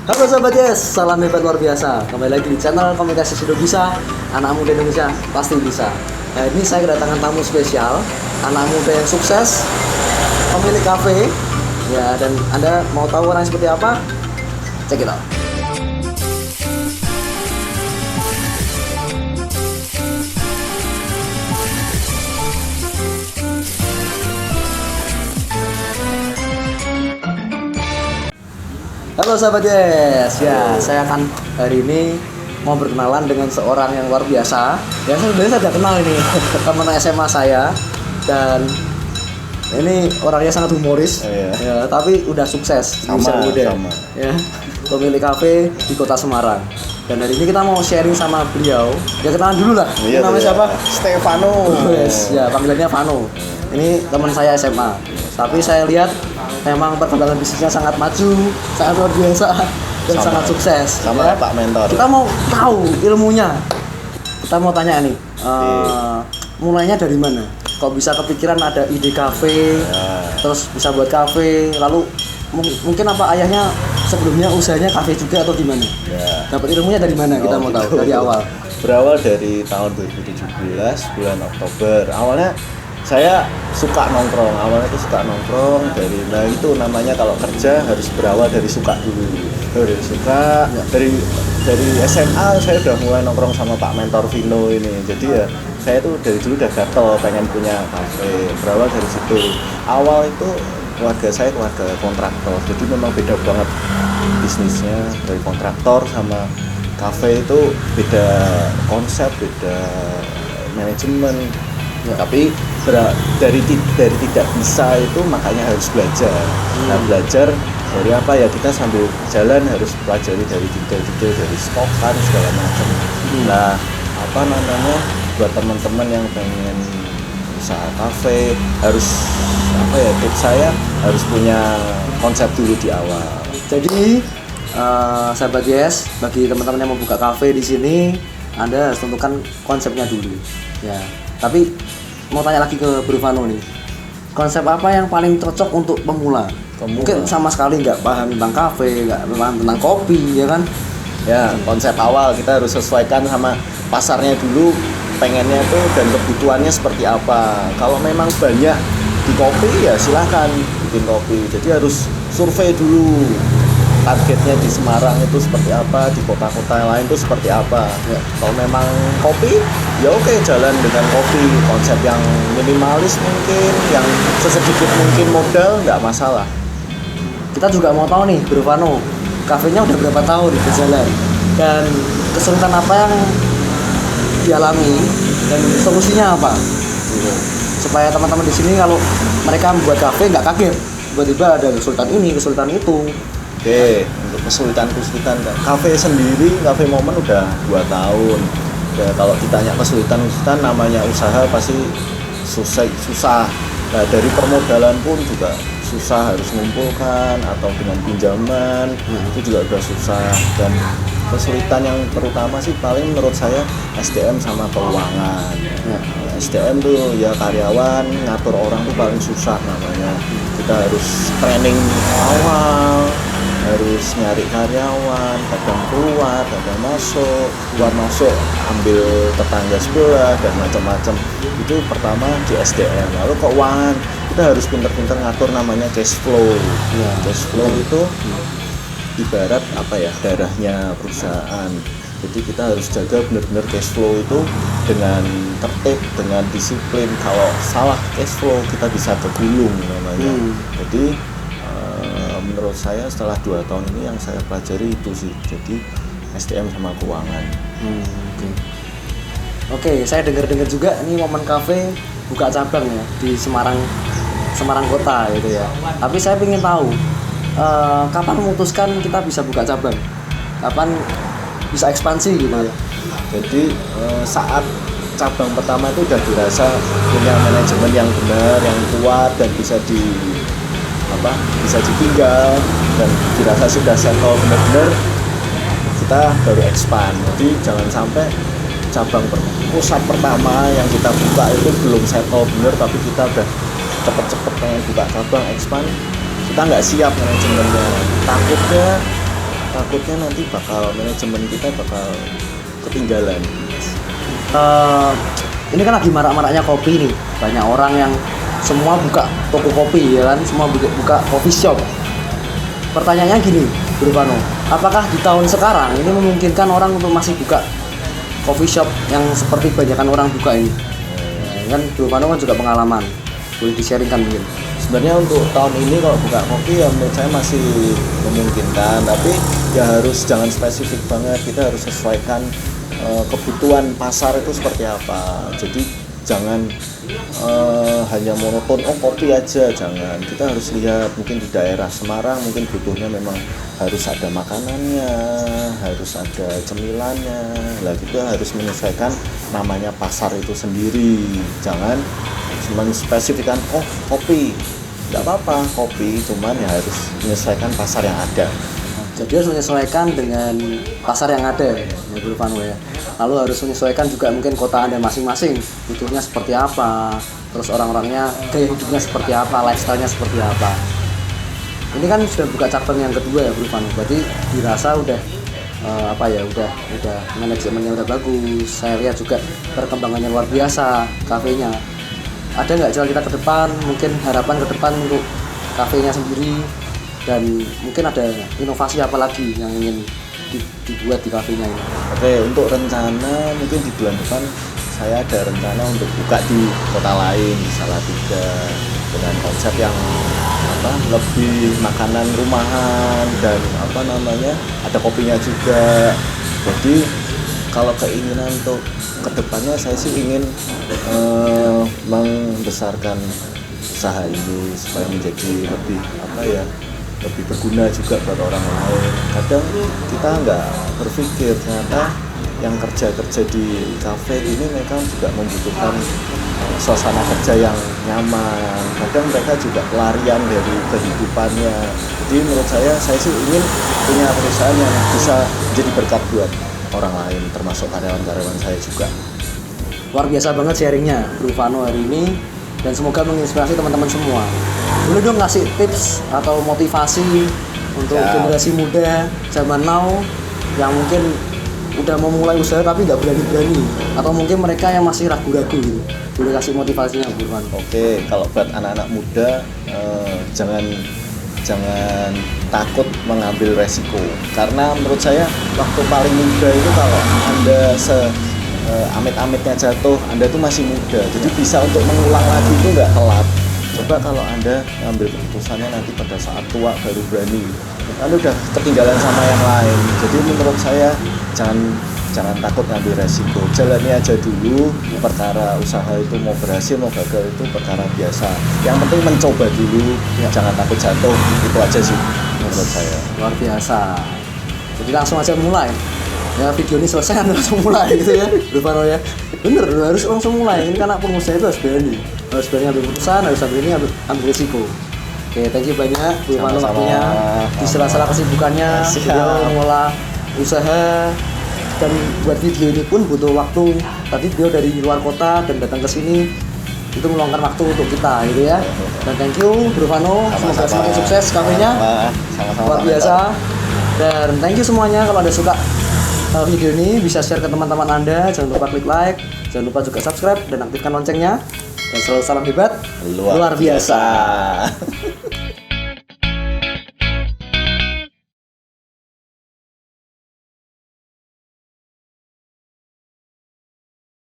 Halo sahabat Yes, salam hebat luar biasa. Kembali lagi di channel Komunikasi Sudah Bisa. Anak muda Indonesia pasti bisa. Nah, ini saya kedatangan tamu spesial, anak muda yang sukses, pemilik kafe. Ya, dan Anda mau tahu orang seperti apa? Check it out. Halo sahabat Yes, ya saya akan hari ini mau berkenalan dengan seorang yang luar biasa. Ya sebenarnya saya sudah kenal ini teman SMA saya, dan ini orangnya sangat humoris, ya, tapi udah sukses di usia muda. Ya, pemilik kafe di kota Semarang. Dan hari ini kita mau sharing sama beliau. Ya kenalan dulu lah. Namanya siapa? Stefano. Yes, ya panggilannya Vano. Ini teman saya SMA. Tapi saya lihat memang perkembangan bisnisnya sangat maju, sangat luar biasa, dan sangat sukses. Sama ya? Pak Mentor. Kita mau tahu ilmunya. Kita mau tanya nih, mulainya dari mana? Kok bisa kepikiran ada ide kafe, terus bisa buat kafe, lalu mungkin apa ayahnya sebelumnya usahanya kafe juga atau gimana? Ya. Dapat ilmunya dari mana? Kita mau tahu dari awal. Berawal dari tahun 2017 bulan Oktober. Awalnya saya suka nongkrong. Awalnya tuh suka nongkrong dari itu namanya kalau kerja harus berawal dari suka dulu. Dari suka, dari SMA saya udah mulai nongkrong sama Pak Mentor Vino ini. Jadi ya saya tuh dari dulu udah gatel pengen punya kafe. Berawal dari situ. Awal itu keluarga saya keluarga kontraktor. Jadi memang beda banget bisnisnya, dari kontraktor sama kafe itu beda konsep, beda manajemen. Ya, tapi dari tidak bisa itu makanya harus belajar. Nah, belajar dari apa ya, kita sambil jalan harus pelajari dari detail-detail, dari stokan segala macam. Nah, apa namanya, buat teman-teman yang pengen usaha kafe harus apa ya, tips saya harus punya konsep dulu di awal. Jadi sahabat Yes, bagi teman-teman yang mau buka kafe di sini, Anda harus tentukan konsepnya dulu. Ya. Tapi mau tanya lagi ke Bro Vano nih, konsep apa yang paling cocok untuk pemula? Mungkin sama sekali nggak paham tentang kafe, nggak paham tentang kopi, ya kan? Ya, konsep awal kita harus sesuaikan sama pasarnya dulu, pengennya tuh dan kebutuhannya seperti apa. Kalau memang banyak di kopi ya silahkan bikin kopi. Jadi harus survei dulu targetnya di Semarang itu seperti apa, di kota-kota lain itu seperti apa. Ya. Kalau memang kopi, ya oke, jalan dengan kopi, konsep yang minimalis mungkin, yang sesedikit mungkin modal, nggak masalah. Kita juga mau tahu nih, Bro Vano, kafenya udah berapa tahun berjalan dan kesulitan apa yang dialami dan solusinya apa? Gitu. Supaya teman-teman di sini kalau mereka membuat kafe nggak kaget, tiba-tiba ada kesulitan ini, kesulitan itu. Oke, untuk kesulitan kafe sendiri, kafe Momen udah 2 tahun. Ya, kalau ditanya kesulitan namanya usaha pasti susah. Nah, dari permodalan pun juga susah, harus mengumpulkan atau dengan pinjaman, itu juga udah susah. Dan kesulitan yang terutama sih paling menurut saya SDM sama keuangan. SDM tuh ya karyawan, ngatur orang tuh paling susah namanya. Kita harus training awal, harus nyari karyawan, kadang keluar, kadang masuk, keluar masuk, ambil tetangga sebelah dan macam-macam. Itu pertama di SDM. Lalu keuangan, kita harus pinter-pinter ngatur namanya cash flow. Cash flow itu ibarat apa ya, darahnya perusahaan. Jadi kita harus jaga benar-benar cash flow itu dengan tertib, dengan disiplin. Kalau salah cash flow kita bisa kegulung namanya. Jadi menurut saya setelah 2 tahun ini yang saya pelajari itu sih, jadi SDM sama keuangan. Oke, saya dengar juga ini Momen Cafe buka cabang ya di Semarang kota gitu ya. Tapi saya ingin tahu kapan memutuskan kita bisa buka cabang, kapan bisa ekspansi gitu ya. Jadi saat cabang pertama itu udah dirasa punya manajemen yang benar, yang kuat dan bisa ditinggal dan dirasa sudah settle benar-benar, kita baru expand. Jadi jangan sampai cabang pusat pertama yang kita buka itu belum settle benar, tapi kita udah cepet-cepet pengen buka cabang expand, kita nggak siap manajemennya. Takutnya takutnya nanti manajemen kita bakal ketinggalan. Ini kan lagi marak-maraknya kopi nih, banyak orang yang semua buka toko kopi ya kan, semua buka coffee shop. Pertanyaannya gini, Bro Vano, apakah di tahun sekarang ini memungkinkan orang untuk masih buka coffee shop yang seperti banyakan orang buka ini? Kan Bro Vano kan juga pengalaman, boleh di-sharingkan mungkin. Sebenarnya untuk tahun ini kalau buka kopi ya menurut saya masih memungkinkan, tapi ya jangan spesifik banget, kita harus sesuaikan kebutuhan pasar itu seperti apa. Jadi jangan hanya monoton kopi aja, jangan. Kita harus lihat mungkin di daerah Semarang mungkin butuhnya memang harus ada makanannya, harus ada cemilannya. Lah kita harus menyesuaikan namanya pasar itu sendiri. Jangan cuma spesifikkan kopi. Nggak apa-apa kopi, cuman ya harus menyesuaikan pasar yang ada. Jadi harus menyesuaikan dengan pasar yang ada ya Bro Vano ya. Lalu harus menyesuaikan juga mungkin kota Anda masing-masing, butuhnya seperti apa, terus orang-orangnya gaya hidupnya seperti apa, lifestyle-nya seperti apa. Ini kan sudah buka cabang yang kedua ya Bro Vano, berarti dirasa udah udah manajemennya udah bagus. Saya lihat juga perkembangannya luar biasa kafenya. Ada nggak jalan kita ke depan, mungkin harapan ke depan untuk kafenya sendiri, dan mungkin ada inovasi apa lagi yang ingin dibuat di kafenya ini? Oke, untuk rencana mungkin di bulan depan saya ada rencana untuk buka di kota lain, di Salatiga, dengan konsep yang lebih makanan rumahan dan ada kopinya juga. Jadi kalau keinginan untuk kedepannya saya sih ingin membesarkan usaha ini supaya menjadi lebih berguna juga buat orang lain. Kadang kita nggak berpikir ternyata yang kerja di kafe ini mereka juga membutuhkan suasana kerja yang nyaman. Kadang mereka juga pelarian dari kehidupannya. Jadi menurut saya sih ingin punya perusahaan yang bisa jadi berkat buat orang lain, termasuk karyawan-karyawan saya juga. Luar biasa banget sharingnya Bro Vano hari ini, dan semoga menginspirasi teman-teman semua. Boleh dong ngasih tips atau motivasi untuk generasi muda zaman now yang mungkin udah mau mulai usaha tapi nggak berani-berani, atau mungkin mereka yang masih ragu-ragu gitu. Boleh kasih motivasinya Bro Vano? Oke, kalau buat anak-anak muda jangan takut mengambil resiko, karena menurut saya waktu paling muda itu kalau Anda amit-amitnya jatuh, Anda tuh masih muda, jadi bisa untuk mengulang lagi itu nggak telat. Coba kalau Anda ngambil keputusannya nanti pada saat tua baru berani, Anda udah ketinggalan sama yang lain. Jadi menurut saya jangan takut ngambil resiko, jalani aja dulu. Perkara usaha itu mau berhasil mau gagal itu perkara biasa, yang penting mencoba dulu, jangan takut jatuh. Itu aja sih menurut saya. Luar biasa. Jadi langsung aja mulai ya, video ini selesai Anda langsung mulai gitu ya Bro Vano ya. Bener, harus langsung mulai. Ini kan pengusaha itu harus berani ambil keputusan, harus ambil risiko. Oke, thank you banyak Bro Vano waktunya. Di sela-sela kesibukannya beliau mengolah usaha, dan buat video ini pun butuh waktu. Tadi beliau dari luar kota dan datang ke sini, itu meluangkan waktu untuk kita gitu ya. Dan thank you Bro Vano, semoga semakin sukses kafenya. Luar biasa. Dan thank you semuanya. Kalau Anda suka video ini bisa share ke teman-teman Anda, jangan lupa klik like, jangan lupa juga subscribe dan aktifkan loncengnya. Dan selalu salam hebat luar biasa.